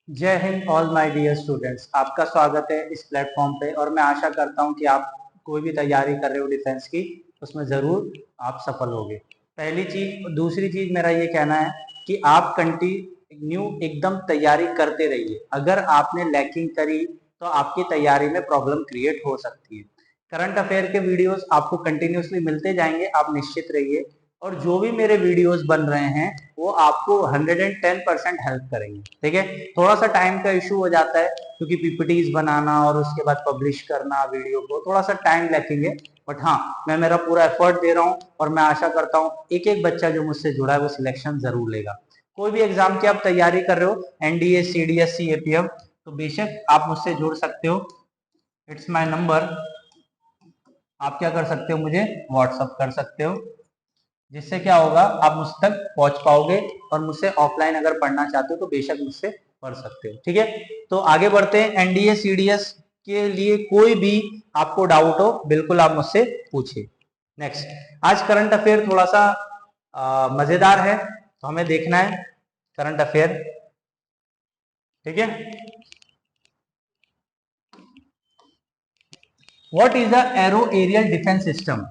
जय हिंद all my dear students. आपका स्वागत है इस प्लेटफॉर्म पे और मैं आशा करता हूं कि आप कोई भी तैयारी कर रहे हो डिफेंस की, उसमें ज़रूर आप सफल होगे। पहली चीज़। दूसरी चीज़ मेरा ये कहना है कि आप कंटिन्यू एकदम तैयारी करते रहिए। अगर आपने लैकिंग करी तो आपकी तैयारी में प्रॉब्लम क्रिएट हो सकती है। करंट अफेयर के वीडियोस आपको कंटिन्यूसली मिलते जाएंगे, आप निश्चित रहिए। और जो भी मेरे वीडियोस बन रहे हैं वो आपको 110% हेल्प करेंगे। ठीक है, थोड़ा सा टाइम का इशू हो जाता है क्योंकि पीपीटीज बनाना और उसके बाद पब्लिश करना वीडियो को थोड़ा सा टाइम लगेंगे, बट हाँ, मैं मेरा पूरा एफर्ट दे रहा हूँ और मैं आशा करता हूँ एक एक बच्चा जो मुझसे जुड़ा है वो सिलेक्शन जरूर लेगा। कोई भी एग्जाम की आप तैयारी कर रहे हो, एनडीए, सीडीएस, सीएपीएफ, तो बेशक आप मुझसे जुड़ सकते हो। It's my number. आप क्या कर सकते हो, मुझे व्हाट्सअप कर सकते हो, जिससे क्या होगा आप मुझ तक पहुंच पाओगे। और मुझसे ऑफलाइन अगर पढ़ना चाहते हो तो बेशक मुझसे पढ़ सकते हो। ठीक है, तो आगे बढ़ते हैं। एनडीए सीडीएस के लिए कोई भी आपको डाउट हो बिल्कुल आप मुझसे पूछिए। नेक्स्ट, आज करंट अफेयर थोड़ा सा मजेदार है तो हमें देखना है करंट अफेयर। ठीक है, what is the arrow aerial defence system.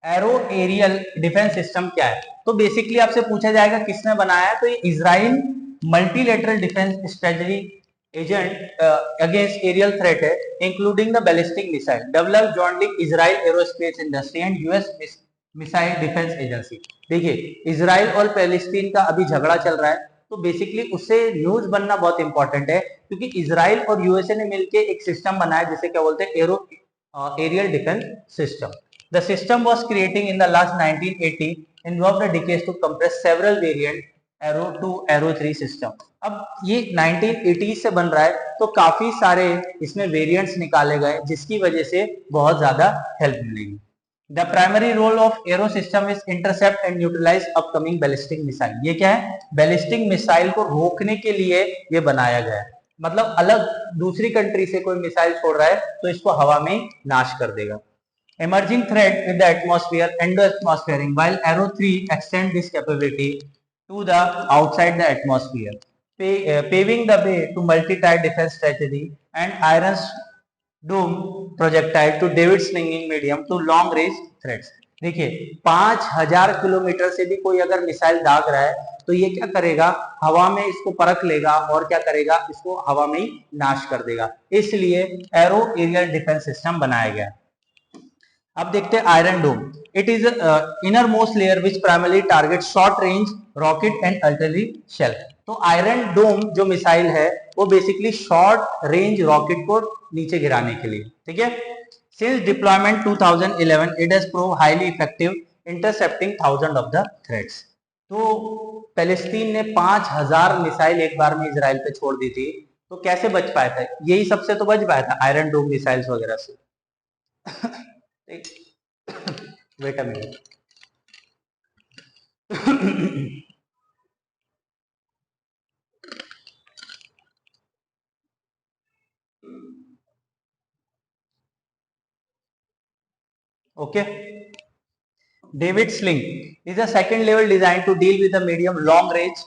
Arrow aerial defence system क्या है? तो बेसिकली आपसे पूछा जाएगा किसने बनाया है, तो ये Israel multilateral defence strategy agent against aerial threat है, including the ballistic missile, develop jointly Israel aerospace industry and US missile defence agency. देखिए, इजराइल और पैलेस्टीन का अभी झगड़ा चल रहा है, तो बेसिकली उससे न्यूज बनना बहुत इंपॉर्टेंट है क्योंकि इजराइल और यूएसए ने मिलकर एक सिस्टम बनाया जिसे क्या बोलते हैं, arrow aerial defense system. The system was creating in the last 1980, involved a decades to compress several variant Arrow 2, Arrow 3 system. अब ये 1980 से बन रहा है तो काफी सारे इसमें वेरिएंट्स निकाले गए जिसकी वजह से बहुत ज्यादा हेल्प मिलेगी। The primary role of aero system is intercept and neutralize upcoming ballistic missile. ये क्या है? बैलिस्टिक मिसाइल को रोकने के लिए ये बनाया गया है। मतलब अलग दूसरी कंट्री से कोई मिसाइल छोड़ रहा है तो इसको हवा में नाश कर देगा। Emerging threat with the atmosphere, endo-atmospheric, while Arrow 3 extend this capability to the outside the atmosphere, paving the way to multi-tier defense strategy and Iron Dome projectile to David slinging medium to long range threats. देखिए, 5000 kilometre से भी कोई अगर missile दाग रहा है तो ये क्या करेगा, हवा में इसको परख लेगा और क्या करेगा, इसको हवा में ही नाश कर देगा। इसलिए एरो एरियल डिफेंस सिस्टम बनाया गया। अब देखते हैं Iron Dome. It is inner most layer which primarily target short range rocket and artillery shell. तो आयरन डोम जो मिसाइल है वो बेसिकली शॉर्ट रेंज रॉकेट को नीचे गिराने के लिए। ठीक है, since deployment 2011 it has prove highly effective intercepting thousand of the threats. तो पैलेस्तीन ने 5000 मिसाइल एक बार में इजराइल पे छोड़ दी थी, तो कैसे बच पाया था? यही सबसे तो बच पाया था आयरन डोम मिसाइल्स वगैरह से। Wait a minute. Okay, David sling is a second level design to deal with the medium long range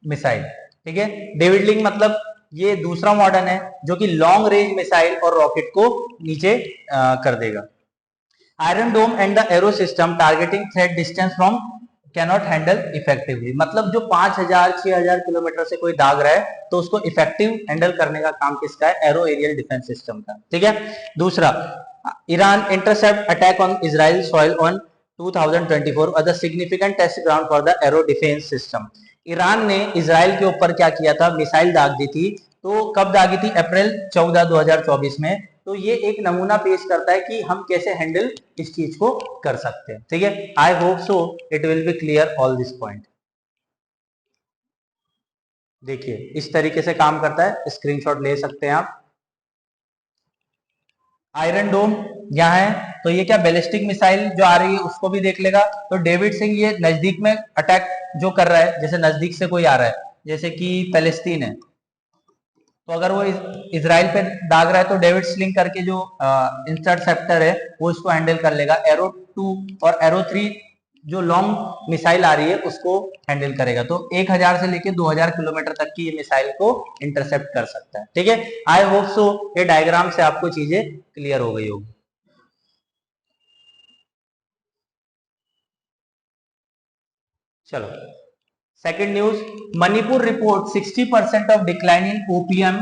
missile. ठीक है, डेविड लिंग मतलब ये दूसरा मॉडर्न है जो कि लॉन्ग रेंज मिसाइल और रॉकेट को नीचे कर देगा। Iron Dome and the arrow system targeting threat distance from cannot handle effectively. मतलब जो 5000-6000 किलोमीटर से कोई दाग रहा है तो उसको इफेक्टिव हैंडल करने का काम किसका है? एरो एरियल डिफेंस सिस्टम का। ठीक है, दूसरा, Iran intercept attack on Israel soil on 2024 was a significant test ground for the aero defense system. Iran ने इजराइल के ऊपर क्या किया था? मिसाइल दाग दी थी। तो कब दागी थी? अप्रैल 14, 2024 में। तो ये एक नमूना पेश करता है कि हम कैसे हैंडल इस चीज को कर सकते हैं। ठीक है, आई hope so it will be clear all this point. देखिए, इस तरीके से काम करता है, स्क्रीनशॉट ले सकते हैं आप। आयरन डोम यहाँ है तो ये क्या बैलिस्टिक मिसाइल जो आ रही है उसको भी देख लेगा। तो डेविड सिंह ये नजदीक में अटैक जो कर रहा है, जैसे नजदीक से कोई आ रहा है जैसे कि पैलेस्तीन है, तो अगर वो इजराइल पे दाग रहा है तो डेविड स्लिंग करके जो इंटरसेप्टर है वो इसको हैंडल कर लेगा। एरो 2 और एरो 3 जो लॉन्ग मिसाइल आ रही है उसको हैंडल करेगा। तो 1000 से लेके 2000 किलोमीटर तक की ये मिसाइल को इंटरसेप्ट कर सकता है। ठीक है, आई होप सो ये डायग्राम से आपको चीजें क्लियर हो गई होगी। चलो second news, Manipur report 60% of decline in OPM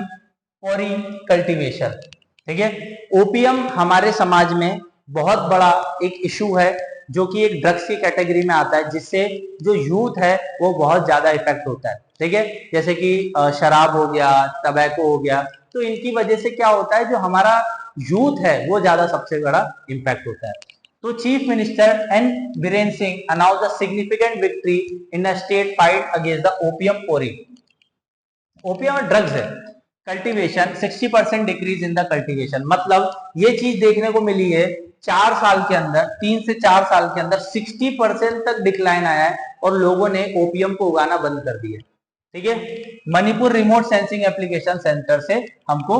for cultivation. ठीक है, ओपीएम हमारे समाज में बहुत बड़ा एक इशू है जो कि एक ड्रग्स की कैटेगरी में आता है, जिससे जो यूथ है वो बहुत ज्यादा इफेक्ट होता है। ठीक है, जैसे कि शराब हो गया, टबैको हो गया, तो इनकी वजह से क्या होता है, जो हमारा यूथ है वो ज्यादा सबसे बड़ा इम्पैक्ट होता है। तो chief minister N Biren Singh announce a significant victory in a state fight against the OPM poppy. OPM drugs है, cultivation 60% decrease in the cultivation, मतलब ये चीज देखने को मिली है 4 साल के अंदर, 3 से 4 साल के अंदर 60% तक डिक्लाइन आया है और लोगों ने ओपीएम को उगाना बंद कर दिया। ठीक है, Manipur remote sensing application centre से हमको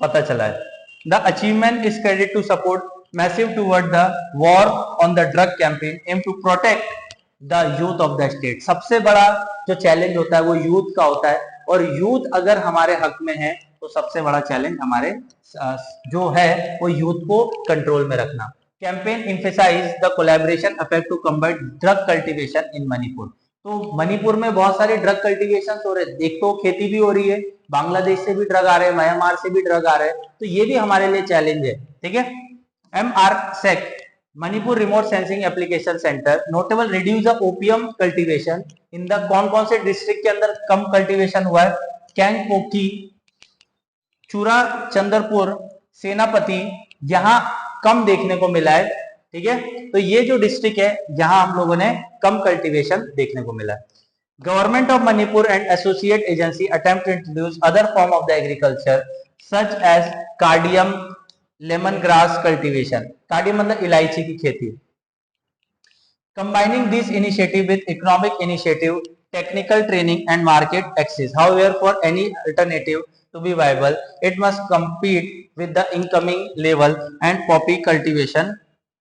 पता चला है। The achievement is credit to support massive toward the war on the drug campaign aim to protect the youth of the state. सबसे बड़ा जो चैलेंज होता है वो यूथ का होता है, और यूथ अगर हमारे हक में है तो सबसे बड़ा चैलेंज हमारे जो है वो यूथ को कंट्रोल में रखना। Campaign emphasise the collaboration effect to combat drug cultivation in Manipur. तो मणिपुर में बहुत सारे ड्रग कल्टीवेशन हो रहे हैं, एक तो खेती भी हो रही है, बांग्लादेश से भी ड्रग आ रहे हैं, म्यांमार से भी ड्रग आ रहे हैं, तो ये भी हमारे लिए चैलेंज है। ठीक है, MRSEC Manipur remote sensing application centre notable reduce the OPM cultivation in the कौन से डिस्ट्रिक्ट के अंदर कम कल्टीवेशन हुआ है, कैंगपोकी, चूरा चंद्रपुर, सेनापति, यहाँ कम देखने को मिला है। ठीक है, तो ये जो डिस्ट्रिक्ट है यहाँ हम लोगों ने कम कल्टीवेशन देखने को मिला है। Government of Manipur and associate agency attempt to introduce other form of the agriculture such as cardamom lemon grass cultivation. Cardamom मतलब इलायची की खेती। Combining this initiative with economic initiative, technical training and market access. However, for any alternative to be viable, it must compete with the incoming level and poppy cultivation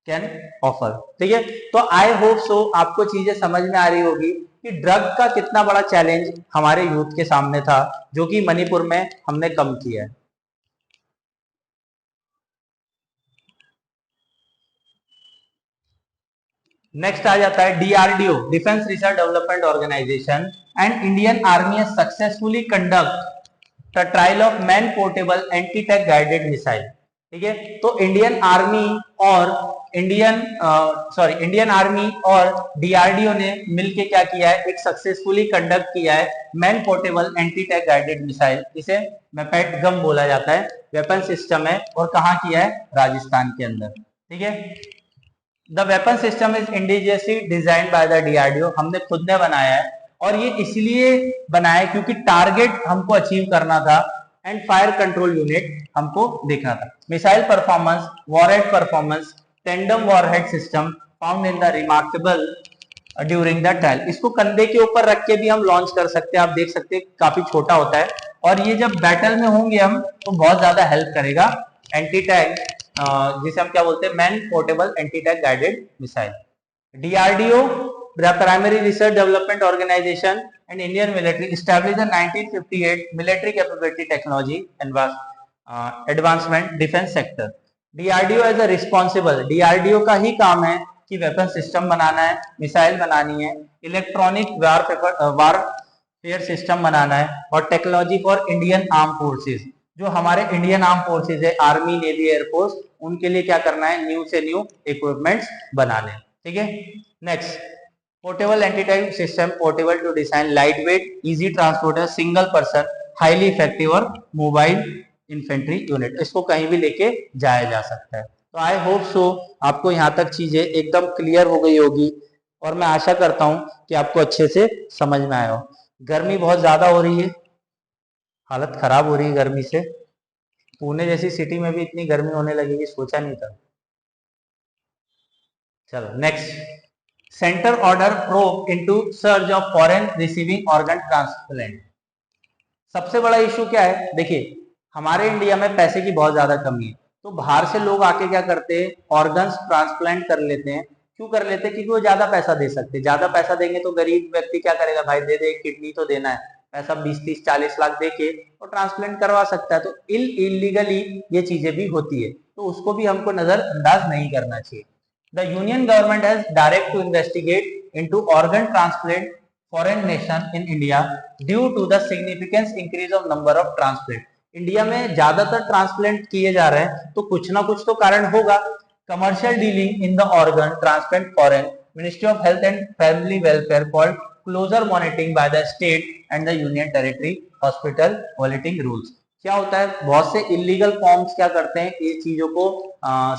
can offer. ठीक है, तो आई hope सो आपको चीजें समझ में आ रही होगी कि ड्रग का कितना बड़ा चैलेंज हमारे यूथ के सामने था, जो कि मणिपुर में हमने कम किया है। नेक्स्ट आ जाता है DRDO, defence research development organisation, and Indian army successfully conduct the trial of man portable anti tank guided missile. ठीक है, तो इंडियन आर्मी और डीआरडीओ ने मिलके क्या किया है, एक सक्सेसफुली कंडक्ट किया है man portable anti tank guided missile, जिसे मैपेट गम बोला जाता है, वेपन सिस्टम है, और कहाँ किया है, राजस्थान के अंदर। ठीक है, the weapon system is indigenously design by the DRDO, हमने खुद ने बनाया है, और ये इसलिए बनाया क्योंकि टारगेट हमको अचीव करना था एंड फायर कंट्रोल यूनिट हमको देखना था। Missile performance, warhead performance, tandem warhead system found in the remarkable during the trial. इसको कंधे के ऊपर रख के भी हम लॉन्च कर सकते हैं, आप देख सकते हैं काफी छोटा होता है, और ये जब बैटल में होंगे हम तो बहुत ज्यादा हेल्प करेगा एंटी टैक, जिसे हम क्या बोलते हैं, man portable anti tank guided missile. DRDO primary research development organisation and Indian military established in 1958 military capability technology advancement defense sector. DRDO as a responsible, DRDO का ही काम है कि वेपन सिस्टम बनाना है, मिसाइल बनानी है, इलेक्ट्रॉनिक वारफेयर सिस्टम बनाना है, और technology for Indian arm forces, जो हमारे इंडियन आर्म फोर्सेज है, आर्मी, नेवी, एयरफोर्स, उनके लिए क्या करना है, न्यू से न्यू इक्विपमेंट्स बनाने। ठीक है, next portable anti tank system, portable to design, light weight, easy transporter, single person, highly effective और मोबाइल इन्फेंट्री यूनिट, इसको कहीं भी लेके जाया जा सकता है। तो आई होप सो आपको यहाँ तक चीजें एकदम क्लियर हो गई होगी, और मैं आशा करता हूँ कि आपको अच्छे से समझ में आया हो। गर्मी बहुत ज्यादा हो रही है, हालत खराब हो रही है गर्मी से, पुणे जैसी सिटी में भी इतनी गर्मी होने लगेगी सोचा नहीं था। चलो next, centre order probe into surge of foreign receiving organ transplant. सबसे बड़ा इशू क्या है, देखिए हमारे इंडिया में पैसे की बहुत ज्यादा कमी है, तो बाहर से लोग आके क्या करते हैं, ऑर्गन्स ट्रांसप्लांट कर लेते हैं, क्यों कर लेते हैं? क्योंकि वो ज्यादा पैसा दे सकते हैं। ज्यादा पैसा देंगे तो गरीब व्यक्ति क्या करेगा, भाई दे दे, किडनी तो देना है, पैसा 20-30-40 लाख दे के वो ट्रांसप्लांट करवा सकता है। तो इलीगली ये चीजें भी होती है, तो उसको भी हमको नजरअंदाज नहीं करना चाहिए। The union government has direct to investigate into organ transplant foreign nation in India due to the significance increase of number of transplant. India में ज्यादातर ट्रांसप्लांट किए जा रहे हैं, तो कुछ ना कुछ तो कारण होगा। Commercial dealing in the organ transplant foreign, ministry of health and family welfare called closer monitoring by the state and the union territory hospital violating rules. क्या होता है, बहुत से इलीगल फॉर्म्स क्या करते हैं, ये चीजों को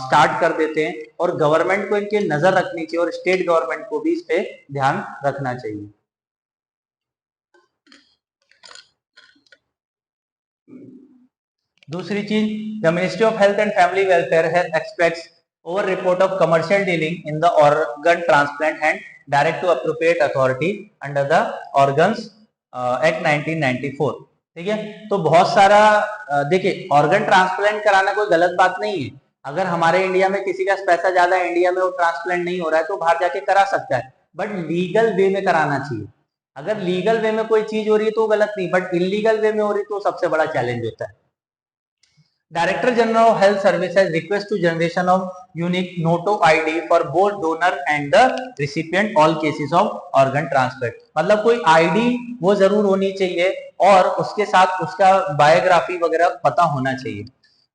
स्टार्ट कर देते हैं, और गवर्नमेंट को इनके नजर रखनी चाहिए और स्टेट गवर्नमेंट को भी इस पे ध्यान रखना चाहिए। दूसरी चीज, the ministry of health and family welfare has expects over report of commercial dealing in the organ transplant and direct to appropriate authority under the organs act 1994। ठीक है, तो बहुत सारा देखिए, ऑर्गन ट्रांसप्लांट कराना कोई गलत बात नहीं है। अगर हमारे इंडिया में किसी का पैसा ज्यादा है, इंडिया में वो ट्रांसप्लांट नहीं हो रहा है, तो बाहर जाके करा सकता है, बट लीगल वे में कराना चाहिए। अगर लीगल वे में कोई चीज हो रही है तो गलत नहीं, बट इलीगल वे में हो रही तो सबसे बड़ा चैलेंज होता है। Director General of Health Services request to generation of unique Noto ID for both donor and the recipient all cases of organ transplant। मतलब कोई आईडी वो जरूर होनी चाहिए और उसके साथ उसका बायोग्राफी वगैरह पता होना चाहिए।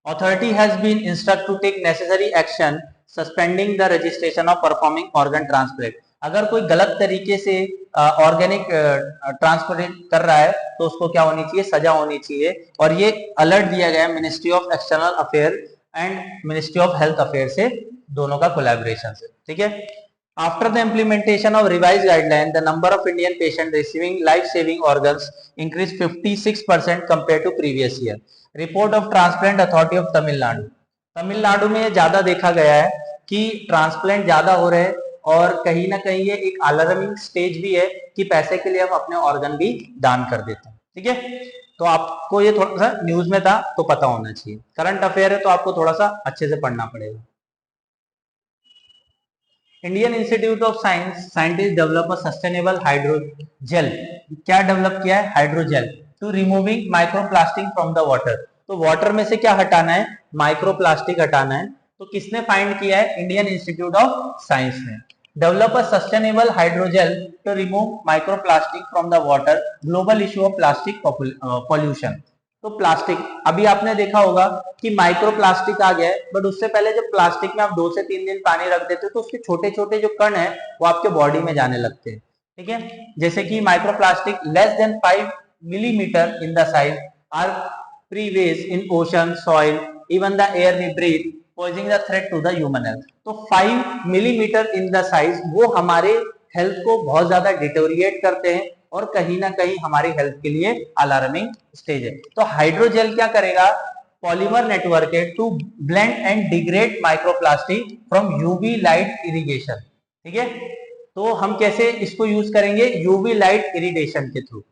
Authority has been instructed to take necessary action suspending the registration of performing organ transplant। अगर कोई गलत तरीके से ऑर्गेनिक ट्रांसप्लांट कर रहा है तो उसको क्या होनी चाहिए, सजा होनी चाहिए। और ये अलर्ट दिया गया ministry of external affair and ministry of health affair से, दोनों का कोलैबोरेशन से। ठीक है, after the implementation of revise guideline the number of Indian patient receiving life saving organs increase 56% compare to previous year. Report of transplant authority of Tamil Nadu. Tamil Nadu में ज्यादा देखा गया है कि ट्रांसप्लांट ज्यादा हो रहे हैं, और कहीं ना कहीं ये एक अलार्मिंग स्टेज भी है कि पैसे के लिए हम अपने ऑर्गन भी दान कर देते हैं। ठीक है, तो आपको ये थोड़ा सा न्यूज में था तो पता होना चाहिए, करंट अफेयर है तो आपको थोड़ा सा अच्छे से पढ़ना पड़ेगा। Indian institute of science scientist develop a sustainable hydrogel. क्या डेवलप किया है, hydrogel to removing microplastic from the water. तो वाटर में से क्या हटाना है, माइक्रोप्लास्टिक हटाना है। तो किसने फाइंड किया है, इंडियन इंस्टीट्यूट ऑफ साइंस ने। Develop a sustainable hydrogel to remove microplastic from the water, global issue of plastic pollution. तो प्लास्टिक, अभी आपने देखा होगा कि माइक्रोप्लास्टिक आ गया है, बट उससे पहले जब प्लास्टिक में आप 2 से 3 दिन पानी रख देते हो तो उसके छोटे छोटे जो कण है वो आपके बॉडी में जाने लगते हैं। ठीक है, जैसे कि microplastic less than 5 millimetre in the size are prevails in ocean, soil, even the air we breathe, posing the threat to the human health। तो 5 मिलीमीटर इन द साइज वो हमारे हेल्थ को बहुत ज्यादा डिटोरिएट करते हैं और कहीं ना कहीं हमारी हेल्थ के लिए अलार्मिंग स्टेज है। तो हाइड्रोजेल क्या करेगा, पॉलीमर नेटवर्क है to blend and degrade microplastic from UV light irrigation. ठीक है, तो हम कैसे इसको यूज करेंगे, यूवी लाइट इरिगेशन के through.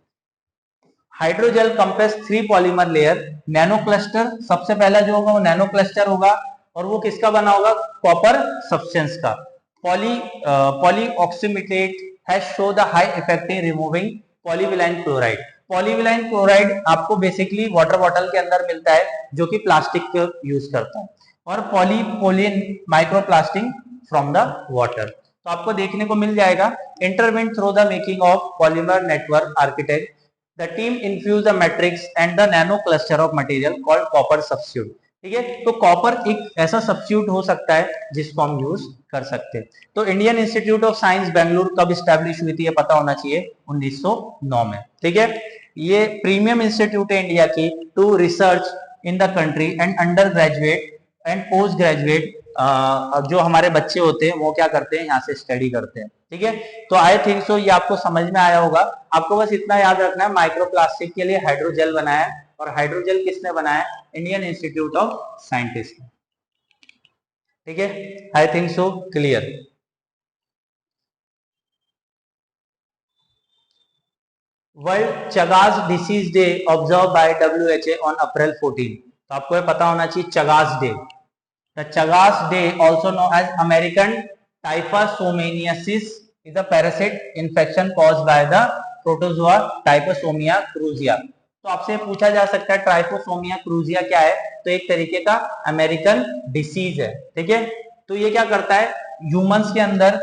Hydrogel compress 3 polymer layer, nano cluster, सबसे पहला जो होगा वो नैनो क्लस्टर होगा, और वो किसका बना होगा, कॉपर सब्सटेंस का। Polyoxometalate has show the high effect in removing polyvinyl chloride. Polyvinyl chloride आपको बेसिकली वाटर बॉटल के अंदर मिलता है जो कि प्लास्टिक का यूज करता है, और polypropylene microplastic from the water. तो आपको देखने को मिल जाएगा, intervened through the making of polymer network architect, the team infuse the matrix and the nano cluster of material called copper substitute. ठीक है, तो कॉपर एक ऐसा सब्स्टिट्यूट हो सकता है जिसको हम यूज कर सकते हैं। तो Indian institute of science Bengaluru कब स्टैब्लिश हुई थी, ये पता होना चाहिए, 1909 में। ठीक है, ये प्रीमियम इंस्टीट्यूट है इंडिया की to research in the country and undergraduate and postgraduate, जो हमारे बच्चे होते हैं वो क्या करते हैं, यहाँ से स्टडी करते हैं। ठीक है, तो आई थिंक सो ये आपको समझ में आया होगा। आपको बस इतना याद रखना है, माइक्रोप्लास्टिक के लिए हाइड्रोजेल बनाया, और हाइड्रोजेल किसने बनाया, इंडियन इंस्टीट्यूट ऑफ साइंटिस्ट। ठीक है, I think so clear. World Chagas disease day observe by WHO on April 14। तो आपको ये पता होना चाहिए, Chagas day, the Chagas day also know as American trypanosomiasis is a parasite infection caused by the protozoa Trypanosoma cruzi. तो आपसे पूछा जा सकता है ट्राइपोसोमिया क्रूजिया क्या है, तो एक तरीके का अमेरिकन डिसीज है, ठीक है। तो ये क्या करता है, ह्यूमंस के अंदर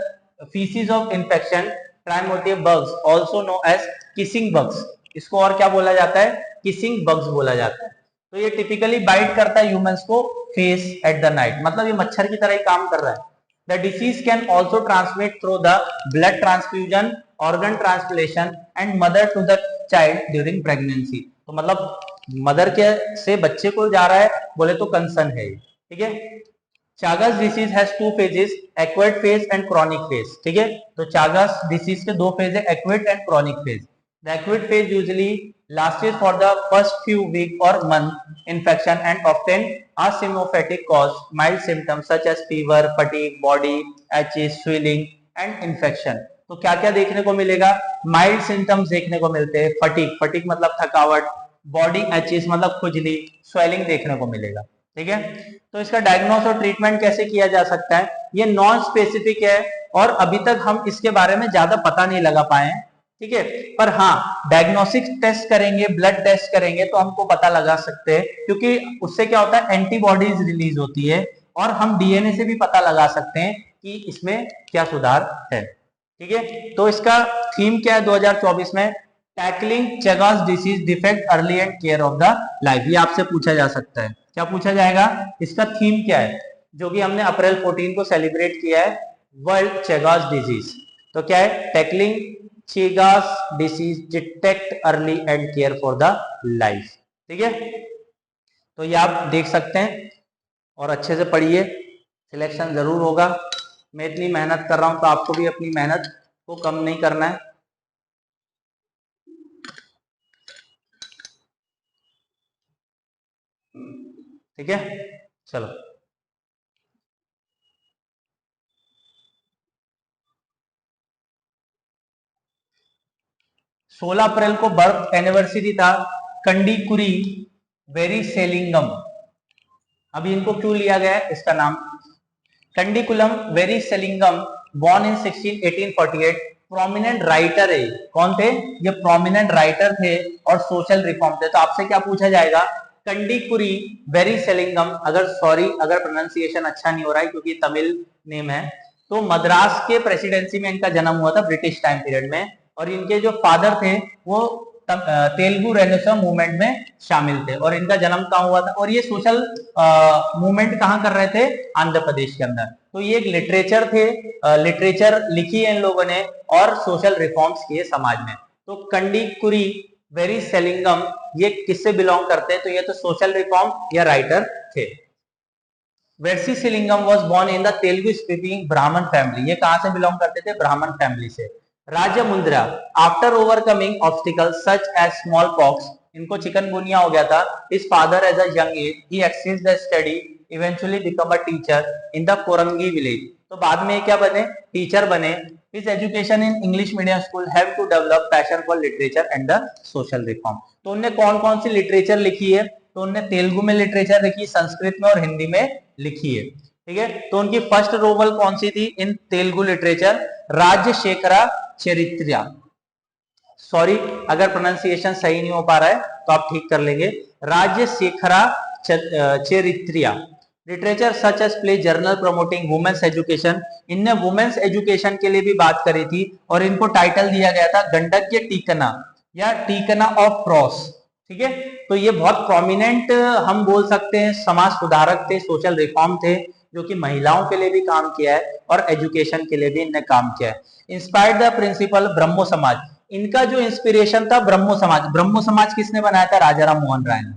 faeces of infection triatomine bugs also know as kissing bugs, इसको और क्या बोला जाता है, किसिंग बग्स बोला जाता है। तो ये टिपिकली बाइट करता है ह्यूमंस को फेस एट द नाइट, मतलब ये मच्छर की तरह ही काम कर रहा है। The disease can also transmit through the blood transfusion, organ transplantation and mother to the child during pregnancy। तो मतलब मदर के से बच्चे को जा रहा है, बोले तो कंसर्न है, ठीक है। Chagas disease has two phases, acute phase and chronic phase, ठीक है। तो चागस डिसीज के दो फेज है, acute and chronic phase. The acute phase usually lasts for the first few weeks or month infection and often asymptomatic cause mild symptoms such as fever, fatigue, body itches, swelling and infection। तो क्या क्या देखने को मिलेगा, mild symptoms देखने को मिलते हैं, फटीग, फटीग मतलब थकावट, बॉडी एचेस मतलब खुजली, स्वेलिंग देखने को मिलेगा, ठीक है। तो इसका डायग्नोस और ट्रीटमेंट कैसे किया जा सकता है, ये नॉन स्पेसिफिक है और अभी तक हम इसके बारे में ज्यादा पता नहीं लगा पाए हैं, ठीक है। पर हाँ, डायग्नोस्टिक टेस्ट करेंगे, ब्लड टेस्ट करेंगे तो हमको पता लगा सकते हैं, क्योंकि उससे क्या होता है, एंटीबॉडीज रिलीज होती है और हम डीएनए से भी पता लगा सकते हैं कि इसमें क्या सुधार है, ठीक है। तो इसका थीम क्या है 2024 में, tackling Chagas disease defect early and care of the life. ये आपसे पूछा जा सकता है, क्या पूछा जाएगा, इसका थीम क्या है, जो कि हमने अप्रैल 14 को सेलिब्रेट किया है, वर्ल्ड चेगास डिजीज। तो क्या है, tackling Chagas disease detect early and care for the life, ठीक है। तो ये आप देख सकते हैं और अच्छे से पढ़िए, सिलेक्शन जरूर होगा। मैं इतनी मेहनत कर रहा हूं तो आपको भी अपनी मेहनत को कम नहीं करना है, ठीक है। चलो, 16 अप्रैल को बर्थ एनिवर्सरी था कंडीकुरी वेरिसेलिंगम। अभी इनको क्यों लिया गया है इसका नाम, कंडीकुलम वेरिसेलिंगम, born in 1848, प्रोमिनेंट राइटर है। कौन थे ये, प्रोमिनेंट राइटर थे और सोशल रिफॉर्म थे। तो आपसे क्या पूछा जाएगा, कंडीकुरी वेरिसेलिंगम, अगर सॉरी अगर प्रोनाउंसिएशन अच्छा नहीं हो रहा है क्योंकि तमिल नेम है, तो मद्रास के प्रेसिडेंसी में इनका जन्म हुआ था ब्रिटिश टाइम पीरियड में, और इनके जो फादर थे वो तेलुगु रेनेसां मूवमेंट में शामिल थे, और इनका जन्म कहाँ हुआ था, और ये सोशल मूवमेंट कहाँ कर रहे थे, आंध्र प्रदेश के अंदर। तो ये एक लिटरेचर थे, लिटरेचर लिखी है इन लोगों ने और सोशल रिफॉर्म्स किए समाज में। तो कंडीकुरी वेरिसेलिंगम ये किससे बिलोंग करते हैं, तो ये तो सोशल रिफॉर्म या राइटर थे। Veeresalingam was born in the Telugu speaking Brahmin family. ये कहां से बिलोंग करते थे, ब्राह्मण फैमिली से। Rajahmundry, after overcoming obstacles such as smallpox, इनको चिकनगुनिया हो गया था। His father as a young age he exchanged the study, eventually become a teacher in the Korangi village. तो बाद में क्या बने, टीचर बने। His education in English medium school have to develop passion for literature and the social reform. तो उन्होंने कौन कौन सी लिटरेचर लिखी है, तो उन्होंने तेलुगु में लिटरेचर लिखी, संस्कृत में और हिंदी में लिखी है, ठीक है। तो उनकी फर्स्ट नोवेल कौन सी थी इन तेलुगु लिटरेचर, राजशेखरा चरित्रा। सॉरी अगर प्रोनाउंसिएशन सही नहीं हो पा रहा है तो आप ठीक कर लेंगे, Rajasekhara Charitra. Literature such as play journal promoting women's education, इनने वुमेन्स एजुकेशन के लिए भी बात करी थी और इनको टाइटल दिया गया था गंडक्य टीकना या टीकना ऑफ क्रॉस, ठीक है। तो ये बहुत प्रोमिनेंट हम बोल सकते हैं समाज सुधारक थे, सोशल रिफॉर्म थे, जो कि महिलाओं के लिए भी काम किया है और एजुकेशन के लिए भी इनने काम किया है। इंस्पायर्ड द प्रिंसिपल ब्रह्मो समाज, इनका जो इंस्पिरेशन था ब्रह्मो समाज। ब्रह्मो समाज किसने बनाया था, राजाराम मोहन राय ने,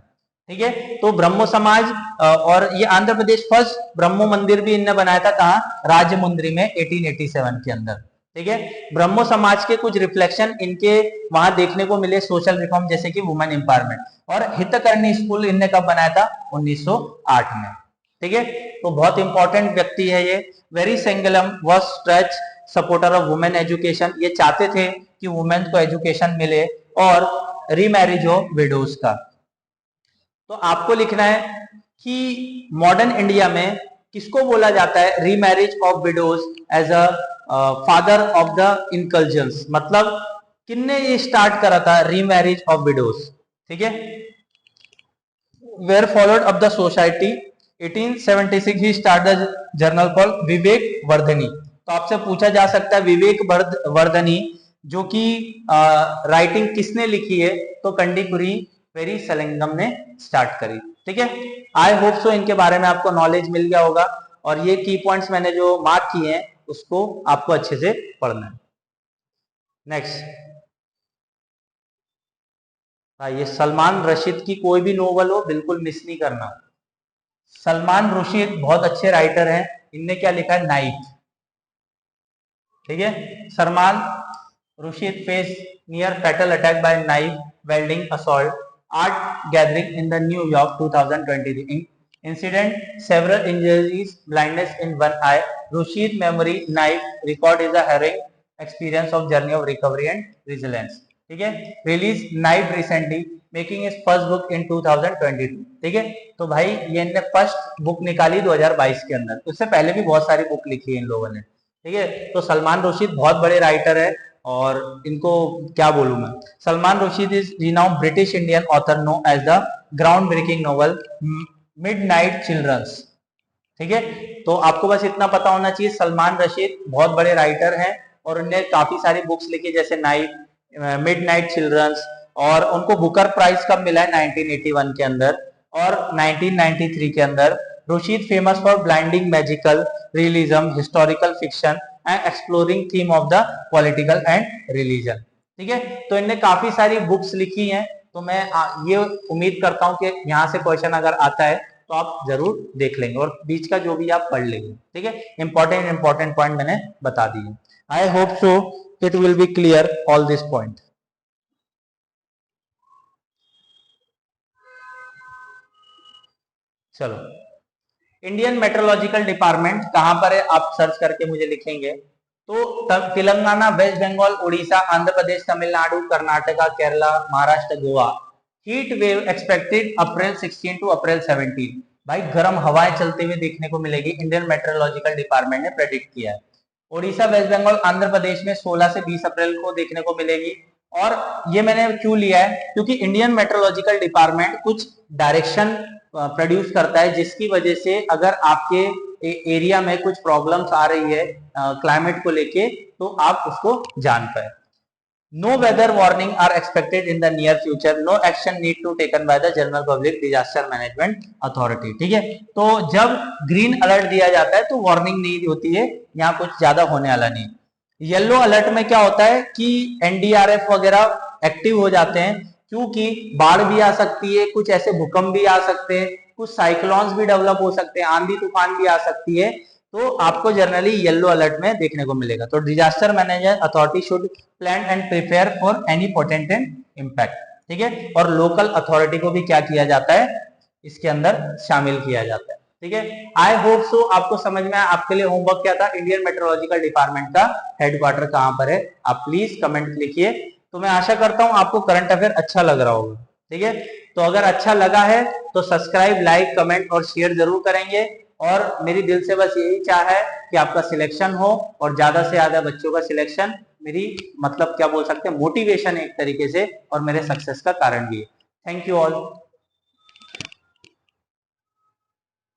ठीक है। तो ब्रह्मो समाज और ये आंध्र प्रदेश फर्स्ट ब्रह्मो मंदिर भी इनने बनाया था कहाँ, राजमुंद्री में 1887 के अंदर, ठीक है। ब्रह्मो समाज के कुछ रिफ्लेक्शन इनके वहां देखने को मिले, सोशल रिफॉर्म जैसे कि वुमेन एम्पावरमेंट। और हितकर्णी स्कूल इनने कब बनाया था, 1908 में, ठीक है। तो बहुत इंपॉर्टेंट व्यक्ति है ये। Veeresalingam was stretch supporter of women education, ये चाहते थे कि वुमेन को एजुकेशन मिले और रीमैरिज हो विडोज का। तो आपको लिखना है कि मॉडर्न इंडिया में किसको बोला जाता है remarriage of widows as a father of the inclusions, मतलब किसने ये स्टार्ट करा था रीमैरिज ऑफ विडोज, ठीक है। Where followed of the society 1876 he start the journal called Viveka Vardhini. तो आपसे पूछा जा सकता है विवेक वर्धनी जो कि राइटिंग किसने लिखी है, तो कंडीकुरी वेरी सलिंगम ने स्टार्ट करी, ठीक है। आई होप सो इनके बारे में आपको नॉलेज मिल गया होगा, और ये की पॉइंट्स मैंने जो मार्क किए हैं उसको आपको अच्छे से पढ़ना है। नेक्स्ट, ये सलमान रशीद की कोई भी नोवेल हो बिल्कुल मिस नहीं करना। सलमान रशीद बहुत अच्छे राइटर हैं, इनने क्या लिखा है नाइफ, ठीक है। Salman Rashid face near fatal attack by knife welding assault art gathering in the New York 2023 incident, several injuries, blindness in one eye. Rashid memory knife record is a harrowing experience of journey of recovery and resilience, ठीक है। Release knife recently making is first book in 2022, ठीक है। तो भाई ये इनने first book निकाली 2022 के अंदर, उससे पहले भी बहुत सारी बुक लिखी है इन लोगों ने, ठीक है। तो सलमान रशीद बहुत बड़े राइटर है, और इनको क्या बोलूं मैं। Salman Rushdie is renowned British Indian author known as the groundbreaking novel Midnight Children's, ठीक है। तो आपको बस इतना पता होना चाहिए सलमान रशीद बहुत बड़े राइटर हैं, और उन्होंने काफी सारी बुक्स लिखी जैसे नाइफ, मिडनाइट चिल्ड्रंस, और उनको बुकर प्राइज कब मिला है 1981 के अंदर और 1993 के अंदर। Rashid famous for blinding magical realism historical fiction and exploring theme of the political and religion, ठीक है। तो इनने काफी सारी बुक्स लिखी हैं, तो मैं ये उम्मीद करता हूं कि यहाँ से क्वेश्चन अगर आता है तो आप जरूर देख लेंगे, और बीच का जो भी आप पढ़ लेंगे, ठीक है। इंपॉर्टेंट पॉइंट मैंने बता दिए। I hope so it will be clear all this point. चलो, इंडियन मेट्रोलॉजिकल डिपार्टमेंट कहां पर है आप सर्च करके मुझे लिखेंगे। तो Telangana, West Bengal, Orissa, Andhra Pradesh, Tamil Nadu, Karnataka, Kerala, Maharashtra, Goa. Heat wave expected April 16 to April 17। भाई गर्म हवाएं चलते हुए देखने को मिलेगी, इंडियन मेट्रोलॉजिकल डिपार्टमेंट ने प्रेडिक्ट किया है। उड़ीसा, वेस्ट बंगाल, आंध्र प्रदेश में 16 से 20 अप्रैल को देखने को मिलेगी। और ये मैंने क्यों लिया है, क्योंकि इंडियन मेट्रोलॉजिकल डिपार्टमेंट कुछ डायरेक्शन प्रोड्यूस करता है, जिसकी वजह से अगर आपके एरिया में कुछ प्रॉब्लम्स आ रही है क्लाइमेट को लेके, तो आप उसको जान पाए। No weather warning are expected in the near future, no action need to taken by the general public disaster management authority, ठीक है। तो जब ग्रीन अलर्ट दिया जाता है तो वार्निंग नहीं होती है, यहाँ कुछ ज्यादा होने वाला नहीं। येलो अलर्ट में क्या होता है कि एनडीआरएफ वगैरह एक्टिव हो जाते हैं, क्योंकि बाढ़ भी आ सकती है, कुछ ऐसे भूकंप भी आ सकते हैं, कुछ साइक्लोन्स भी डेवलप हो सकते हैं, आंधी तूफान भी आ सकती है, तो आपको जनरली येलो अलर्ट में देखने को मिलेगा। तो disaster manager authority should plan and prepare for any potential impact, ठीक है। और लोकल अथॉरिटी को भी क्या किया जाता है, इसके अंदर शामिल किया जाता है, ठीक है। आई होप सो आपको समझ में आया। आपके लिए होमवर्क क्या था, इंडियन मेट्रोलॉजिकल डिपार्टमेंट का हेडक्वार्टर कहां पर है, आप प्लीज कमेंट लिखिए। तो मैं आशा करता हूं आपको करंट अफेयर अच्छा लग रहा होगा, ठीक है। तो अगर अच्छा लगा है तो सब्सक्राइब, लाइक, कमेंट और शेयर जरूर करेंगे, और मेरी दिल से बस यही चाह है कि आपका सिलेक्शन हो, और ज्यादा से ज्यादा बच्चों का सिलेक्शन मेरी मतलब क्या बोल सकते हैं मोटिवेशन है एक तरीके से, और मेरे सक्सेस का कारण भी है। Thank you all.